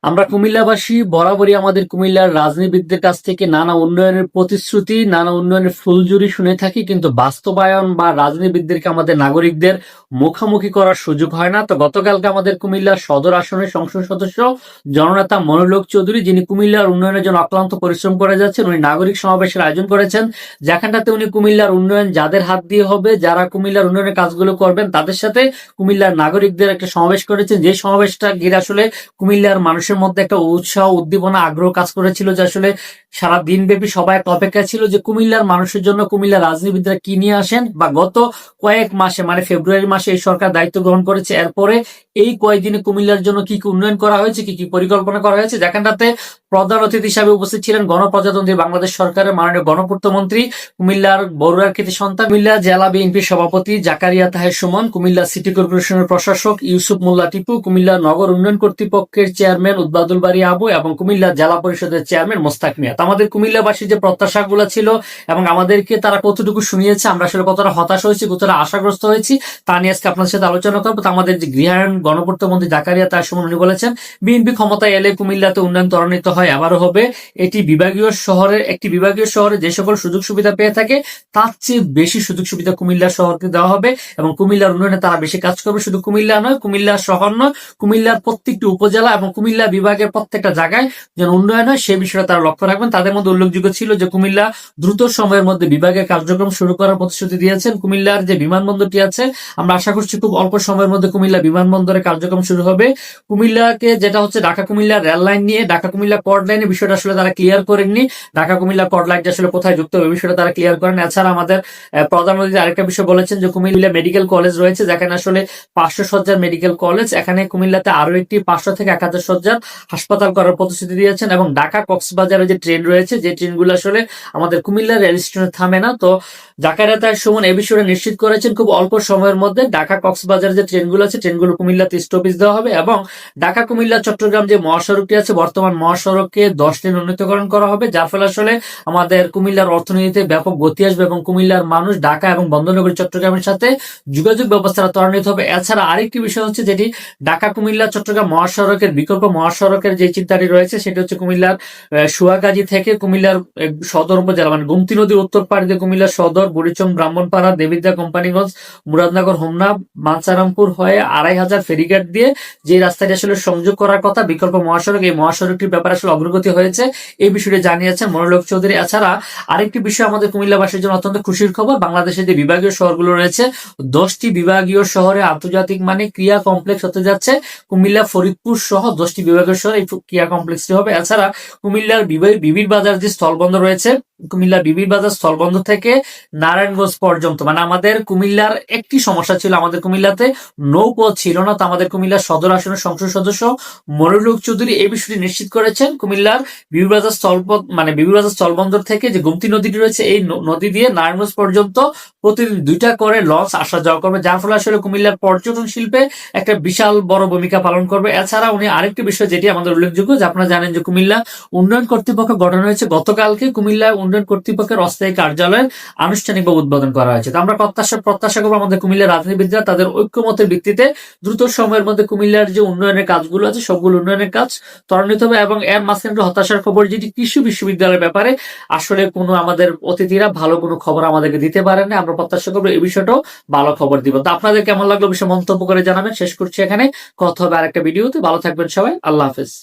আমরা কুমিল্লাবাসী বরাবরই আমাদের কুমিল্লার রাজনীতিবিদদের কাছ থেকে নানা উন্নয়নের প্রতিশ্রুতি, নানা উন্নয়নের ফুলঝুরি শুনে থাকি, কিন্তু বাস্তবায়ন বা রাজনীতিবিদদেরকে আমাদের নাগরিকদের মুখোমুখি করার সুযোগ হয় না। তো গতকালকে আমাদের কুমিল্লার সদর আসনের সংসদ সদস্য জননেতা মনিরুল চৌধুরী, যিনি কুমিল্লার উন্নয়নের জন্য অক্লান্ত পরিশ্রম করে যাচ্ছেন, উনি নাগরিক সমাবেশের আয়োজন করেছেন, যেখানটাতে উনি কুমিল্লার উন্নয়ন যাদের হাত দিয়ে হবে, যারা কুমিল্লার উন্নয়নের কাজগুলো করবেন, তাদের সাথে কুমিল্লার নাগরিকদের একটা সমাবেশ করেছেন। যে সমাবেশটা ঘিরে আসলে কুমিল্লার মানুষের মধ্যে একটা উৎসাহ, উদ্দীপনা, আগ্রহ কাজ করেছিল, যে আসলে সারা দিনব্যাপী সবাই একটা অপেক্ষা ছিল যে কুমিল্লার মানুষের জন্য কুমিল্লার রাজনীতিবিদরা কি নিয়ে আসেন। বা গত কয়েক মাসে, মানে ফেব্রুয়ারি মাসে এই সরকার দায়িত্ব গ্রহণ করেছে, এরপরে এই কয়েকদিনে কুমিল্লার জন্য কি কি উন্নয়ন করা হয়েছে, কি কি পরিকল্পনা করা হয়েছে, যেখানটাতে প্রধান অতিথি হিসাবে উপস্থিত ছিলেন গণপ্রজাতন্ত্রী বাংলাদেশ সরকারের মাননীয় গণপূর্ত মন্ত্রী, কুমিল্লার বড়ুয়ার কৃতি সন্তান, কুমিল্লা জেলা বিএনপির সভাপতি জাকারিয়া তাহের সুমন, কুমিল্লা সিটি কর্পোরেশনের প্রশাসক ইউসুফ মোল্লা টিপু, কুমিল্লা নগর উন্নয়ন কর্তৃপক্ষের চেয়ারম্যান উদ্বাদুল বারী আবু এবং কুমিল্লা জেলা পরিষদের চেয়ারম্যান মোস্তাক মিয়া। আমাদের কুমিল্লাবাসীর যে প্রত্যাশাগুলো ছিল এবং আমাদেরকে তারা কতটুকু শুনিয়েছে, আমরা আসলে কতটা হতাশ হয়েছি, কতটা আশাগ্রস্ত হয়েছি, তা নিয়ে আজকে আপনাদের সাথে আলোচনা করবো। আমাদের যে গৃহায়ণ গণপূর্ত মন্ত্রী জাকারিয়া তাহের সুমন, উনি বলেছেন বিএনপি ক্ষমতায় এলে কুমিল্লাতে উন্নয়ন ত্বরান্বিত হয়, আবারও হবে। এটি বিভাগীয় শহরে যে সকল সুযোগ সুবিধা পেয়ে থাকে, তার চেয়ে বেশি সুযোগ সুবিধা কুমিল্লা শহরকে দেওয়া হবে এবং কুমিল্লার উন্নয়নে তারা বেশি কাজ করবে। শুধু কুমিল্লা নয়, কুমিল্লা শহর নয়, কুমিল্লার প্রত্যেকটি উপজেলা এবং কুমিল্লা বিভাগের প্রত্যেকটা জায়গায় যেন উন্নয়ন হয়, সে বিষয়ে তারা লক্ষ্য রাখবেন। তাদের মধ্যে উল্লেখযোগ্য ছিল যে কুমিল্লা দ্রুত সময়ের মধ্যে বিভাগের কার্যক্রম শুরু করার প্রতিশ্রুতি দিয়েছেন। কুমিল্লার যে বিমানবন্দরটি আছে, আমরা আশা করছি খুব অল্প সময়ের মধ্যে কুমিল্লা বিমানবন্দরের কার্যক্রম শুরু হবে। কুমিল্লাকে যেটা হচ্ছে ঢাকা কুমিল্লা রেল লাইন নিয়ে, ঢাকা কুমিল্লা কর্ড লাইনের বিষয়টা আসলে তারা ক্লিয়ার করেননি। ঢাকা কুমিল্লা কর্ড লাইনটা আসলে কোথায় যুক্ত হবে, বিষয়টা তারা ক্লিয়ার করেন। এছাড়া আমাদের প্রধানমন্ত্রী আরেকটা বিষয় বলেছেন যে কুমিল্লা মেডিকেল কলেজ রয়েছে, যেখানে আসলে 500 শয্যার মেডিকেল কলেজ, এখানে কুমিল্লাতে আরো একটি 500 থেকে 1000 শয্যার হাসপাতাল করার প্রতিশ্রুতি দিয়েছেন। এবং ঢাকা কক্সবাজারের যে ট্রেন রয়েছে, যে ট্রেনগুলো আসলে আমাদের কুমিল্লা রেল স্টেশনে থামে না, তো জাকারিয়া তাহের সুমন এই বিষয়টা নিশ্চিত করেছেন খুব অল্প সময়ের মধ্যে ঢাকা কক্সবাজার যে ট্রেনগুলো আছে, ট্রেনগুলো কুমিল্লাতে স্টপেজ দেওয়া হবে এবং ঢাকা কুমিল্লা চট্টগ্রাম যে মহাসড়কটি আছে, বর্তমান মহাসড়ককে 10 লেন উন্নীতকরণ করা হবে, যার ফলে আসলে আমাদের কুমিল্লার অর্থনীতিতে ব্যাপক গতি আসবে এবং কুমিল্লার মানুষ ঢাকা এবং বন্দরনগরী চট্টগ্রামের সাথে যোগাযোগ ব্যবস্থাটা ত্বরান্বিত হবে। এছাড়া আরেকটি বিষয় হচ্ছে, যেটি ঢাকা কুমিল্লা চট্টগ্রাম মহাসড়কের বিকল্প মহাসড়কের যে চিন্তাটি রয়েছে, সেটি হচ্ছে কুমিল্লার সুয়াগাজী থেকে কুমিল্লার সদর উপজেলা, মানে গোমতী নদীর উত্তর পাড় দিয়ে কুমিল্লার সদর, বুড়িচং, ব্রাহ্মণপাড়া, দেবিদ্যা, কোম্পানিগঞ্জ, মুরাদনগর, হোমনা, বাঞ্ছারামপুর হয়ে 2500 ফেরিঘাট দিয়ে যে রাস্তাটি আসলে সংযোগ করার কথা, বিকল্প মহাসড়ক, এই মহাসড়কটির ব্যাপারে আসলে অগ্রগতি হয়েছে, এই বিষয়টি জানিয়েছেন মনিরুল চৌধুরী। এছাড়া আরেকটি বিষয় আমাদের কুমিল্লাবাসীর জন্য অত্যন্ত খুশির খবর, বাংলাদেশের যে বিভাগীয় শহরগুলো রয়েছে, 10টি বিভাগীয় শহরে আন্তর্জাতিক মানে ক্রিয়া কমপ্লেক্স হতে যাচ্ছে। কুমিল্লা, ফরিদপুর সহ 10টি বিভাগীয় শহরে এই ক্রিয়া কমপ্লেক্সটি হবে। এছাড়া কুমিল্লার বিবির বাজার যে স্থলবন্দর রয়েছে, কুমিল্লা বিবির বাজার স্থলবন্দর থেকে নারায়ণগঞ্জ পর্যন্ত, মানে আমাদের কুমিল্লার একটি সমস্যা ছিল, আমাদের কুমিল্লাতে নৌপথ ছিল না, তো আমাদের কুমিল্লার সদর আসনের সংসদ সদস্য মনিরুল চৌধুরী এই বিষয়টি নিশ্চিত করেছেন। কুমিল্লার বিবির বাজার স্থলপথ, মানে বিবির বাজার স্থলবন্দর থেকে যে গোমতী নদীটি রয়েছে, এই নদী দিয়ে নারায়ণগঞ্জ পর্যন্ত প্রতিদিন 2টা করে লঞ্চ আসা যাওয়া করবে, যার ফলে আসলে কুমিল্লার পর্যটন শিল্পে একটা বিশাল বড় ভূমিকা পালন করবে। এছাড়া উনি আরেকটি বিষয় যেটি আমাদের উল্লেখযোগ্য, যে আপনারা জানেন যে কুমিল্লা উন্নয়ন কর্তৃপক্ষ গঠন হয়েছে, গতকালকে কুমিল্লা উন্নয়ন কর্তৃপক্ষের অস্থায়ী কার্যালয়ের আনুষ্ঠানিকভাবে উদ্বোধন করা হয়েছে। তো আমরা প্রত্যাশা করবো আমাদের কুমিল্লার রাজনীতিবিদরা তাদের ঐক্যমতের ভিত্তিতে দ্রুত সময়ের মধ্যে কুমিল্লার যে উন্নয়নের কাজগুলো আছে, সবগুলো উন্নয়নের কাজ ত্বরান্বিত হবে। এবং এর মাঝখানে হতাশার খবর, যেটি কৃষি বিশ্ববিদ্যালয়ের ব্যাপারে আসলে কোনো আমাদের অতিথিরা ভালো কোনো খবর আমাদেরকে দিতে পারেন না। আমরা প্রত্যাশা করবো এই বিষয়টাও ভালো খবর দিব। তো আপনাদের কেমন লাগলো বিষয় মন্তব্য করে জানাবেন। শেষ করছি এখানে, কথা হবে আরেকটা ভিডিওতে। ভালো থাকবেন সবাই, আল্লাহ হাফেজ।